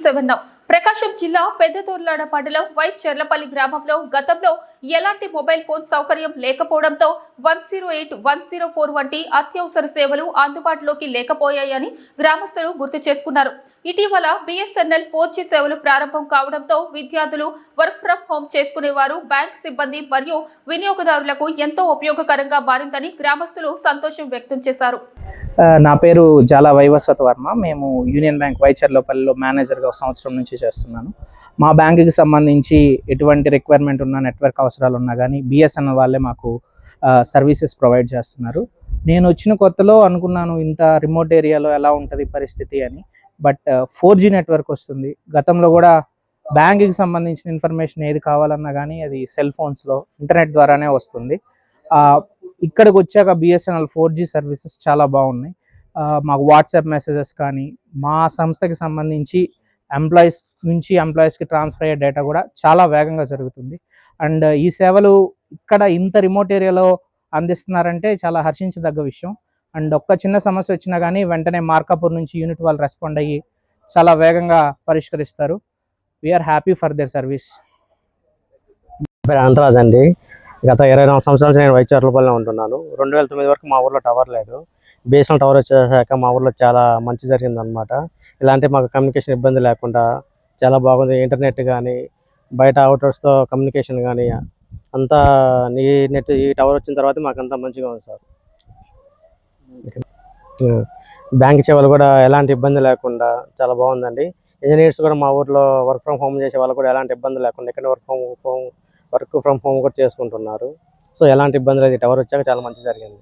7 ప్రకాశం జిల్లా పెద్దతోర్లాడ మండలం చెర్లపల్లి గ్రామంలో గతంలో ఎలాంటి మొబైల్ ఫోన్ సౌకర్యం లేకపోవడంతో 108, 104 వంటి అత్యవసర సేవలు అందుబాటులోకి లేకపోయాయని గ్రామస్తులు గుర్తు చేసుకున్నారు. ఇటీవల BSNL 4G సేవలు ప్రారంభం కావడంతో విద్యార్థులు, వర్క్ ఫ్రం హోం చేసుకునేవారు, బ్యాంక్ సిబ్బంది మరియు వినియోగదారులకు ఎంతో ఉపయోగకరంగా మారిందని గ్రామస్తులు సంతోషం వ్యక్తం చేశారు. నా పేరు జాలా వైవస్వత వర్మ. మేము యూనియన్ బ్యాంక్ చెర్లపల్లిలో మేనేజర్గా ఒక సంవత్సరం నుంచి చేస్తున్నాను. మా బ్యాంకుకి సంబంధించి ఎటువంటి రిక్వైర్మెంట్ ఉన్నా, నెట్వర్క్ అవసరాలు ఉన్నా కానీ BSNL వాళ్ళే మాకు సర్వీసెస్ ప్రొవైడ్ చేస్తున్నారు. నేను వచ్చిన కొత్తలో అనుకున్నాను ఇంత రిమోట్ ఏరియాలో ఎలా ఉంటుంది పరిస్థితి అని. బట్ 4G నెట్వర్క్ వస్తుంది. గతంలో కూడా బ్యాంకుకి సంబంధించిన ఇన్ఫర్మేషన్ ఏది కావాలన్నా కానీ అది సెల్ ఫోన్స్లో ఇంటర్నెట్ ద్వారానే వస్తుంది. ఇక్కడికి వచ్చాక BSNL 4G సర్వీసెస్ చాలా బాగున్నాయి. మాకు వాట్సాప్ మెసేజెస్ కానీ, మా సంస్థకి సంబంధించి ఎంప్లాయీస్ నుంచి ఎంప్లాయీస్కి ట్రాన్స్ఫర్ అయ్యే డేటా కూడా చాలా వేగంగా జరుగుతుంది. అండ్ ఈ సేవలు ఇక్కడ ఇంత రిమోట్ ఏరియాలో అందిస్తున్నారంటే చాలా హర్షించదగ్గ విషయం. అండ్ ఒక్క చిన్న సమస్య వచ్చినా కానీ వెంటనే మార్కాపూర్ నుంచి యూనిట్ వాళ్ళు రెస్పాండ్ అయ్యి చాలా వేగంగా పరిష్కరిస్తారు. We're happy for their service. అంతరాజ్ అండి. గత 24 సంవత్సరాల నుంచి నేను చెర్లపల్లిలో ఉంటున్నాను. 2009 వరకు మా ఊర్లో టవర్ లేదు. BSNL టవర్ వచ్చేసాక మా ఊర్లో చాలా మంచి జరిగిందనమాట. ఇలాంటి మాకు కమ్యూనికేషన్ ఇబ్బంది లేకుండా చాలా బాగుంది. ఇంటర్నెట్ కానీ, బయట అవుటర్స్తో కమ్యూనికేషన్ కానీ అంతా ఈ టవర్ వచ్చిన తర్వాత మాకు అంతా మంచిగా ఉంది సార్. బ్యాంక్ సేవలు కూడా ఎలాంటి ఇబ్బంది లేకుండా చాలా బాగుందండి. ఇంజనీర్స్ కూడా మా ఊర్లో వర్క్ ఫ్రమ్ హోమ్ చేసే వాళ్ళు కూడా ఎలాంటి ఇబ్బంది లేకుండా ఇక్కడ వర్క్ ఫ్రమ్ హోమ్ కూడా చేసుకుంటున్నారు. సో ఎలాంటి ఇబ్బంది లేదు. టవర్ వచ్చాక చాలా మంచి జరిగింది.